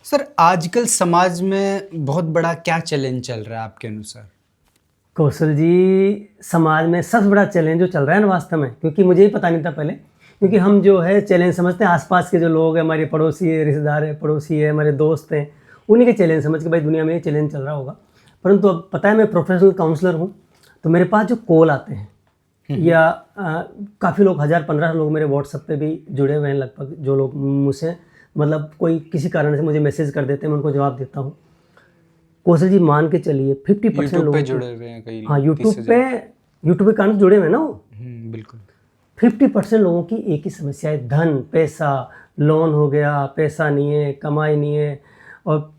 Sir आजकल समाज में बहुत बड़ा क्या चैलेंज चल रहा है आपके अनुसार? कौशल जी, समाज में सबसे बड़ा चैलेंज जो चल रहा है ना वास्तव में, क्योंकि मुझे ही पता नहीं था पहले, क्योंकि हम जो है चैलेंज समझते हैं आसपास के जो लोग हैं, हमारे पड़ोसी है, रिश्तेदार है, पड़ोसी है, हमारे दोस्त हैं, उन्हीं के चैलेंज समझ के भाई दुनिया में ये चैलेंज चल रहा होगा। परंतु अब पता है मैं प्रोफेशनल काउंसलर हूँ, तो मेरे पास जो कॉल आते हैं या काफ़ी लोग 1000-1500 लोग मेरे व्हाट्सएप पे भी जुड़े हुए हैं लगभग, जो लोग मुझसे मतलब कोई किसी कारण से मुझे मैसेज कर देते हैं, मैं उनको जवाब देता हूँ। कौशल जी मान के चलिए 50% यूट्यूब लोग पे जुड़े हुए हैं कई हाँ लोग, 30,000। यूट्यूब पे कारण जुड़े हुए हैं ना वो। बिल्कुल। 50% लोगों की एक ही समस्या है, धन, पैसा, लोन हो गया, पैसा नहीं है, कमाई नहीं है, और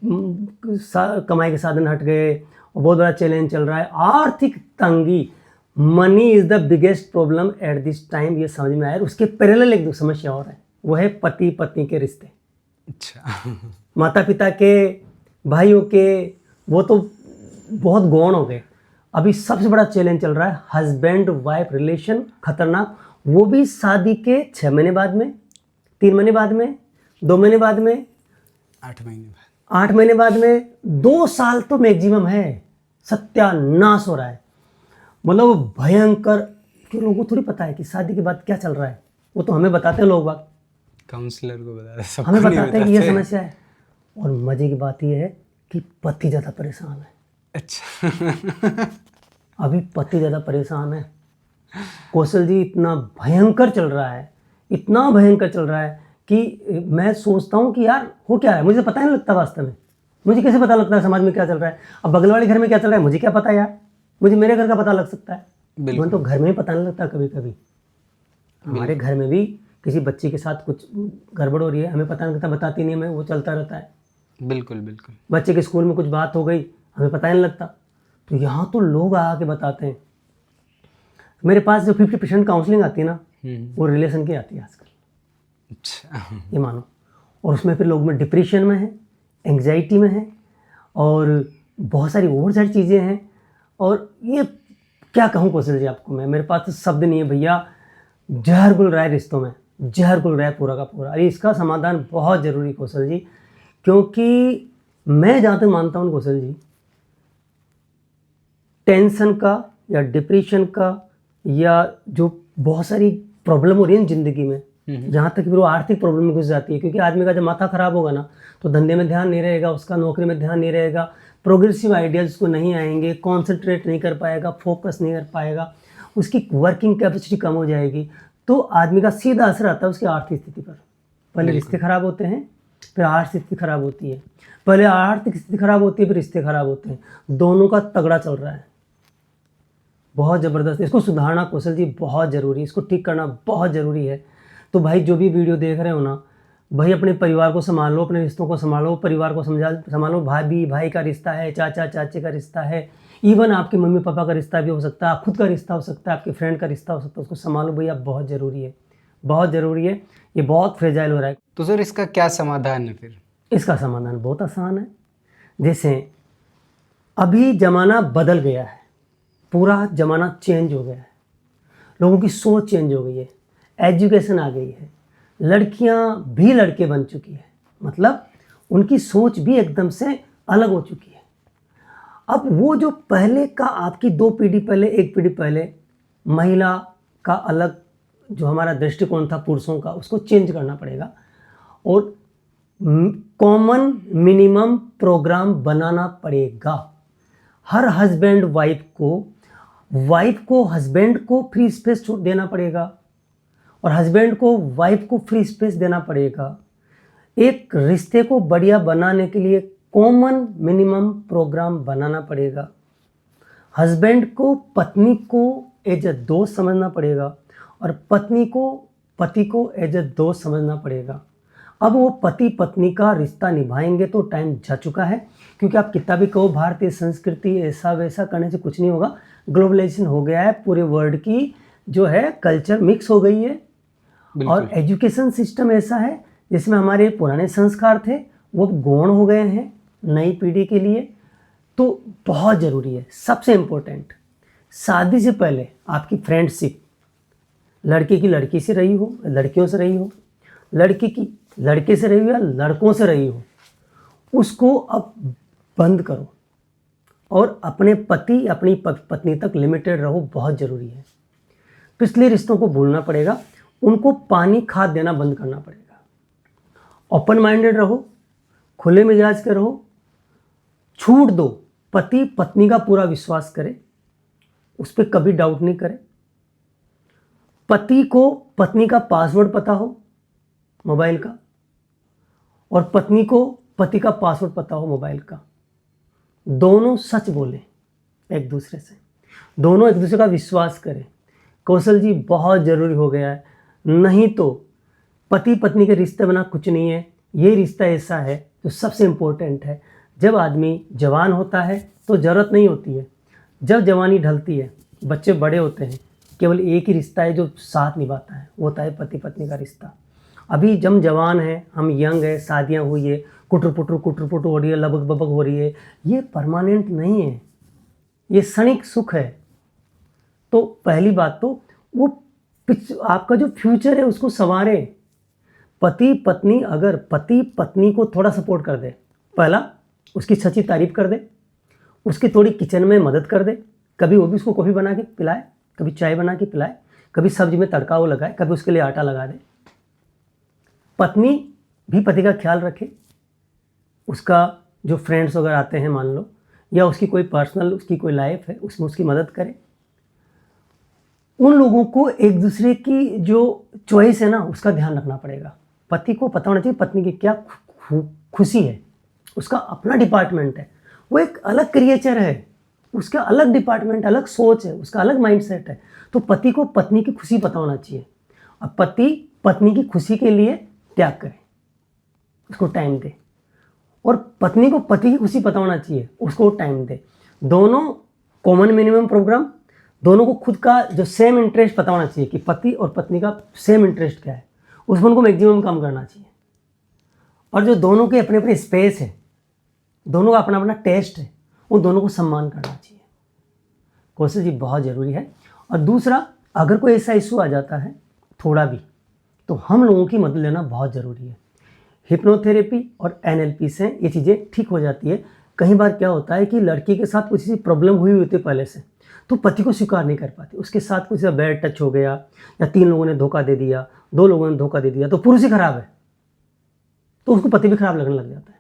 कमाई के साधन हट गए, और बहुत बड़ा चैलेंज चल रहा है आर्थिक तंगी। Money is the biggest problem at this time, ये समझ में आया। उसके पैरेलल एक दो समस्या और है, वो है पति पत्नी के रिश्ते। अच्छा। माता पिता के, भाइयों के, वो तो बहुत गौण हो गए। अभी सबसे बड़ा चैलेंज चल रहा है हस्बैंड वाइफ रिलेशन, खतरनाक। वो भी शादी के 6 महीने बाद में, 3 महीने बाद में, 2 महीने बाद में, 8 महीने बाद, 8 महीने बाद में, 2 साल तो मैक्सिमम है। सत्यानाश हो रहा है, मतलब भयंकर। कि लोगों को थोड़ी पता है कि शादी के बाद क्या चल रहा है, वो तो हमें बताते हैं लोग बात, काउंसलर को बता दे, हमें सबको नहीं बताते हैं कि ये बताते। समस्या है। और मजे की बात ये है कि पति ज़्यादा परेशान है। अच्छा। अभी पति ज़्यादा परेशान है। कौशल जी, इतना भयंकर चल रहा है, इतना भयंकर चल रहा है कि मैं सोचता हूँ कि यार हो क्या है, मुझे पता नहीं लगता वास्तव में। मुझे कैसे पता लगता है समाज में क्या चल रहा है? अब बगल वाले घर में क्या चल रहा है मुझे क्या पता यार, मुझे मेरे घर का पता लग सकता है। मैं तो घर में ही पता नहीं लगता कभी कभी। हमारे घर में भी किसी बच्चे के साथ कुछ गड़बड़ हो रही है, हमें पता नहीं लगता, बताती नहीं हमें, वो चलता रहता है। बिल्कुल बिल्कुल। बच्चे के स्कूल में कुछ बात हो गई, हमें पता नहीं लगता। तो यहाँ तो लोग आके बताते हैं। मेरे पास जो 50% काउंसलिंग आती है ना, वो रिलेशन की आती है आजकल। अच्छा। ये मानो। और उसमें फिर लोग में डिप्रेशन में है, एंग्जाइटी में है, और बहुत सारी और सारी चीज़ें हैं। और ये क्या कहूँ कौशल जी आपको, मैं, मेरे पास तो शब्द नहीं है भैया। जहर घुल रहा है रिश्तों में, जहर घुल रहा है पूरा का पूरा। अरे इसका समाधान बहुत ज़रूरी कौशल जी, क्योंकि मैं जहाँ तक मानता हूँ कौशल जी, टेंशन का या डिप्रेशन का या जो बहुत सारी प्रॉब्लम हो रही है ज़िंदगी में, यहाँ तक कि वो आर्थिक प्रॉब्लम में घुस जाती है। क्योंकि आदमी का जब माथा खराब होगा ना, तो धंधे में ध्यान नहीं रहेगा, उसका नौकरी में ध्यान नहीं रहेगा, प्रोग्रेसिव आइडियाज़ उसको नहीं आएंगे, कॉन्सेंट्रेट नहीं कर पाएगा, फोकस नहीं कर पाएगा, उसकी वर्किंग कैपेसिटी कम हो जाएगी। तो आदमी का सीधा असर आता है उसकी आर्थिक स्थिति पर। पहले रिश्ते खराब होते हैं, फिर आर्थिक स्थिति खराब होती है। पहले आर्थिक स्थिति खराब होती है, फिर रिश्ते खराब होते हैं। दोनों का तगड़ा चल रहा है, बहुत ज़बरदस्त। इसको सुधारना कौशल जी बहुत ज़रूरी है, इसको ठीक करना बहुत ज़रूरी है। तो भाई जो भी वीडियो देख रहे हो ना, भाई अपने परिवार को संभाल लो, अपने रिश्तों को संभालो, परिवार को संभालो। भाभी भाई का रिश्ता है, चाचा चाचे का रिश्ता है, इवन आपके मम्मी पापा का रिश्ता भी हो सकता है, खुद का रिश्ता हो सकता है, आपके फ्रेंड का रिश्ता हो सकता है। उसको संभालो भैया, बहुत ज़रूरी है, बहुत ज़रूरी है। ये बहुत फ्रेजाइल हो रहा है। तो सर इसका क्या समाधान है फिर? इसका समाधान बहुत आसान है। जैसे अभी ज़माना बदल गया है, पूरा ज़माना चेंज हो गया है, लोगों की सोच चेंज हो गई है, एजुकेशन आ गई है, लड़कियां भी लड़के बन चुकी है, मतलब उनकी सोच भी एकदम से अलग हो चुकी है। अब वो जो पहले का आपकी 2 पीढ़ी पहले, 1 पीढ़ी पहले महिला का अलग जो हमारा दृष्टिकोण था पुरुषों का, उसको चेंज करना पड़ेगा। और कॉमन मिनिमम प्रोग्राम बनाना पड़ेगा। हर हस्बैंड वाइफ को हस्बैंड को फ्री स्पेस देना पड़ेगा, और हस्बैंड को वाइफ को फ्री स्पेस देना पड़ेगा। एक रिश्ते को बढ़िया बनाने के लिए कॉमन मिनिमम प्रोग्राम बनाना पड़ेगा। हस्बैंड को पत्नी को एज अ दोस्त समझना पड़ेगा, और पत्नी को पति को एज अ दोस्त समझना पड़ेगा। अब वो पति पत्नी का रिश्ता निभाएंगे तो टाइम जा चुका है, क्योंकि आप कितना भी कहो भारतीय संस्कृति ऐसा वैसा करने से कुछ नहीं होगा। ग्लोबलाइजेशन हो गया है, पूरे वर्ल्ड की जो है कल्चर मिक्स हो गई है, और एजुकेशन सिस्टम ऐसा है जिसमें हमारे पुराने संस्कार थे वो गौण हो गए हैं नई पीढ़ी के लिए। तो बहुत ज़रूरी है, सबसे इम्पोर्टेंट, शादी से पहले आपकी फ्रेंडशिप लड़के की लड़की से रही हो, लड़कियों से रही हो, लड़के की लड़के से रही हो या लड़कों से रही हो, उसको अब बंद करो और अपने पति अपनी पत्नी तक लिमिटेड रहो, बहुत ज़रूरी है। पिछले रिश्तों को भूलना पड़ेगा, उनको पानी खाद देना बंद करना पड़ेगा। ओपन माइंडेड रहो, खुले मिजाज के रहो, छूट दो, पति पत्नी का पूरा विश्वास करे, उस पर कभी डाउट नहीं करे। पति को पत्नी का पासवर्ड पता हो मोबाइल का, और पत्नी को पति का पासवर्ड पता हो मोबाइल का। दोनों सच बोलें एक दूसरे से, दोनों एक दूसरे का विश्वास करें। कौशल जी बहुत ज़रूरी हो गया है, नहीं तो पति पत्नी के रिश्ते बना कुछ नहीं है। ये रिश्ता ऐसा है जो सबसे इम्पोर्टेंट है। जब आदमी जवान होता है तो ज़रूरत नहीं होती है, जब जवानी ढलती है, बच्चे बड़े होते हैं, केवल एक ही रिश्ता है जो साथ निभाता है, वो होता है पति पत्नी का रिश्ता। अभी जब जवान है, हम यंग है, शादियाँ हुई है, कुटर पुटर हो रही है, लगभग बबक हो रही है, ये परमानेंट नहीं है, ये क्षणिक सुख है। तो पहली बात तो वो आपका जो फ्यूचर है उसको संवारे। पति पत्नी, अगर पति पत्नी को थोड़ा सपोर्ट कर दे, पहला उसकी सच्ची तारीफ कर दे, उसकी थोड़ी किचन में मदद कर दे, कभी वो भी उसको कॉफ़ी बना के पिलाए, कभी चाय बना के पिलाए, कभी सब्जी में तड़का वो लगाए, कभी उसके लिए आटा लगा दे। पत्नी भी पति का ख्याल रखे, उसका जो फ्रेंड्स वगैरह आते हैं मान लो, या उसकी कोई पर्सनल उसकी कोई लाइफ है, उसमें उसकी मदद करे। उन लोगों को एक दूसरे की जो चॉइस है ना उसका ध्यान रखना पड़ेगा। पति को पता होना चाहिए पत्नी की क्या खुशी है, उसका अपना डिपार्टमेंट है, वो एक अलग क्रिएचर है, उसका अलग डिपार्टमेंट, अलग सोच है, उसका अलग माइंडसेट है। तो पति को पत्नी की खुशी पता होना चाहिए। अब पति पत्नी की खुशी के लिए त्याग करे, उसको टाइम दे, और पत्नी को पति की खुशी पता होना चाहिए, उसको टाइम दे। दोनों कॉमन मिनिमम प्रोग्राम, दोनों को खुद का जो सेम इंटरेस्ट पता होना चाहिए कि पति और पत्नी का सेम इंटरेस्ट क्या है, उसमें उनको मैक्सिमम काम करना चाहिए। और जो दोनों के अपने अपने स्पेस है, दोनों का अपना अपना टेस्ट है, उन दोनों को सम्मान करना चाहिए। कौशल जी बहुत ज़रूरी है। और दूसरा, अगर कोई ऐसा इशू आ जाता है थोड़ा भी, तो हम लोगों की मदद लेना बहुत ज़रूरी है। हिप्नोथेरेपी और NLP से ये चीज़ें ठीक हो जाती है। कई बार क्या होता है कि लड़की के साथ कुछ ऐसी प्रॉब्लम हुई होती है पहले से, तो पति को स्वीकार नहीं कर पाती, उसके साथ कुछ बैड टच हो गया, या 3 लोगों ने धोखा दे दिया, 2 लोगों ने धोखा दे दिया, तो पुरुष ही खराब है, तो उसको पति भी खराब लगने लग जाता है।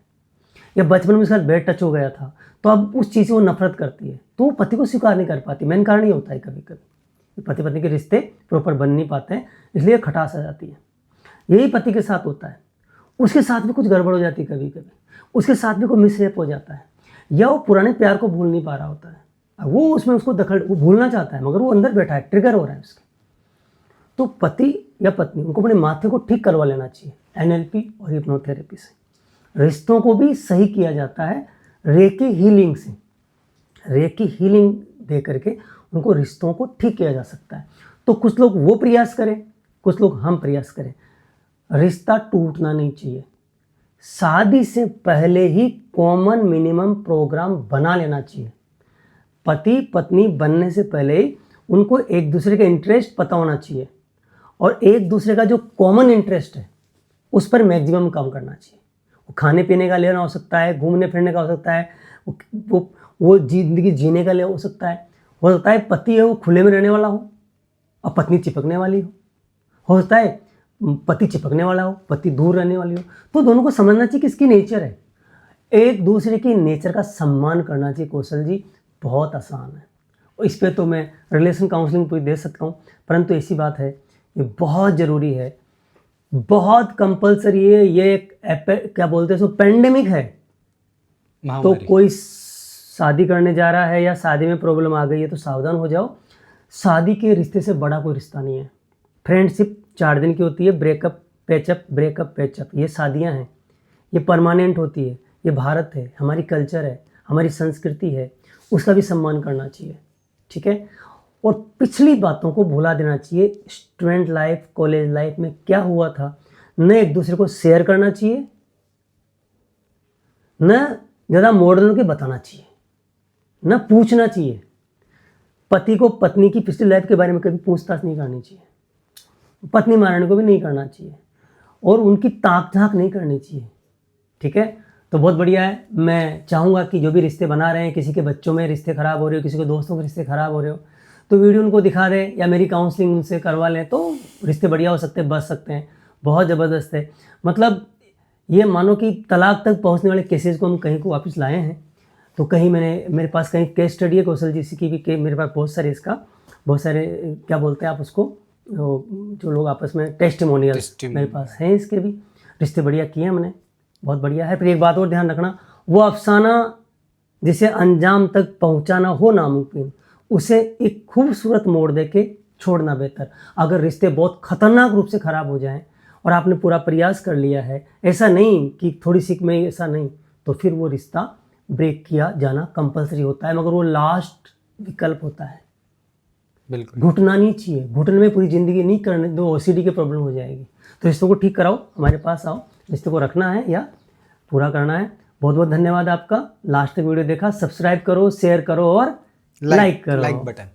या बचपन में उसके साथ बैड टच हो गया था, तो अब उस चीज़ से वो नफरत करती है, तो वो पति को स्वीकार नहीं कर पाती। मेन कारण ये होता है कभी कभी पति पत्नी के रिश्ते प्रॉपर बन नहीं पाते हैं, इसलिए खटास आ जाती है। यही पति के साथ होता है, उसके साथ भी कुछ गड़बड़ हो जाती है, कभी कभी उसके साथ भी कोई मिसहेप हो जाता है, या वो पुराने प्यार को भूल नहीं पा रहा होता है, वो उसमें उसको वो भूलना चाहता है, मगर वो अंदर बैठा है, ट्रिगर हो रहा है उसके। तो पति या पत्नी उनको अपने माथे को ठीक करवा लेना चाहिए NLP और हिप्नोथेरेपी से। रिश्तों को भी सही किया जाता है रेकी हीलिंग से। रेकी हीलिंग दे करके उनको रिश्तों को ठीक किया जा सकता है। तो कुछ लोग वो प्रयास करें, कुछ लोग हम प्रयास करें। रिश्ता टूटना नहीं चाहिए। शादी से पहले ही कॉमन मिनिमम प्रोग्राम बना लेना चाहिए। पति पत्नी बनने से पहले ही उनको एक दूसरे का इंटरेस्ट पता होना चाहिए, और एक दूसरे का जो कॉमन इंटरेस्ट है उस पर मैक्सिमम काम करना चाहिए। वो खाने पीने का लेना हो सकता है, घूमने फिरने का हो सकता है, वो जिंदगी जीने का ले हो सकता है पति है वो खुले में रहने वाला हो और पत्नी चिपकने वाली हो सकता है पति चिपकने वाला हो, पति दूर रहने वाली हो। तो दोनों को समझना चाहिए कि इसकी नेचर है, एक दूसरे की नेचर का सम्मान करना चाहिए। कौशल जी बहुत आसान है, और इस पर तो मैं रिलेशन काउंसलिंग पूरी दे सकता हूँ, परंतु ऐसी बात है ये बहुत ज़रूरी है, बहुत कंपलसरी है। ये एक क्या बोलते हैं, सो पेंडेमिक है। तो कोई शादी करने जा रहा है या शादी में प्रॉब्लम आ गई है तो सावधान हो जाओ। शादी के रिश्ते से बड़ा कोई रिश्ता नहीं है। फ्रेंडशिप 4 दिन की होती है, ब्रेकअप पैचअप, ब्रेकअप पैचअप, ये शादियां हैं, ये परमानेंट होती है। ये भारत है, हमारी कल्चर है, हमारी संस्कृति है, उसका भी सम्मान करना चाहिए, ठीक है। और पिछली बातों को भुला देना चाहिए। स्टूडेंट लाइफ, कॉलेज लाइफ में क्या हुआ था, न एक दूसरे को शेयर करना चाहिए, न ज़्यादा मॉडर्न के बताना चाहिए, न पूछना चाहिए। पति को पत्नी की पिछली लाइफ के बारे में कभी पूछताछ नहीं करनी चाहिए, पत्नी मारने को भी नहीं करना चाहिए, और उनकी ताक झांक नहीं करनी चाहिए, ठीक है। तो बहुत बढ़िया है। मैं चाहूँगा कि जो भी रिश्ते बना रहे हैं, किसी के बच्चों में रिश्ते ख़राब हो रहे हो, किसी के दोस्तों के रिश्ते ख़राब हो रहे हो, तो वीडियो उनको दिखा दें या मेरी काउंसलिंग उनसे करवा लें, तो रिश्ते बढ़िया हो सकते हैं, बच सकते हैं। बहुत ज़बरदस्त है। मतलब ये मानो कि तलाक तक पहुँचने वाले केसेस को हम कहीं को वापस लाए हैं। तो कहीं मेरे पास कहीं केस स्टडी है कौशल जी की भी, मेरे पास बहुत सारे क्या बोलते हैं आप उसको, जो लोग आपस में टेस्टिमोनियल्स मेरे पास हैं, इसके भी रिश्ते बढ़िया किए हैं हमने, बहुत बढ़िया है। फिर एक बात और ध्यान रखना, वो अफसाना जिसे अंजाम तक पहुंचाना हो नामुमकिन, उसे एक खूबसूरत मोड़ दे के छोड़ना बेहतर। अगर रिश्ते बहुत खतरनाक रूप से ख़राब हो जाएं और आपने पूरा प्रयास कर लिया है, ऐसा नहीं कि थोड़ी सीख में, ऐसा नहीं, तो फिर वो रिश्ता ब्रेक किया जाना कंपलसरी होता है, मगर वो लास्ट विकल्प होता है। बिल्कुल, घुटना नहीं चाहिए, घुटने में पूरी ज़िंदगी नहीं करने दो, ओसीडी की प्रॉब्लम हो जाएगी। तो रिश्तों को ठीक कराओ, हमारे पास आओ, रिश्ते को रखना है या पूरा करना है। बहुत बहुत धन्यवाद आपका, लास्ट तक वीडियो देखा। सब्सक्राइब करो, शेयर करो और लाइक करो। Like button.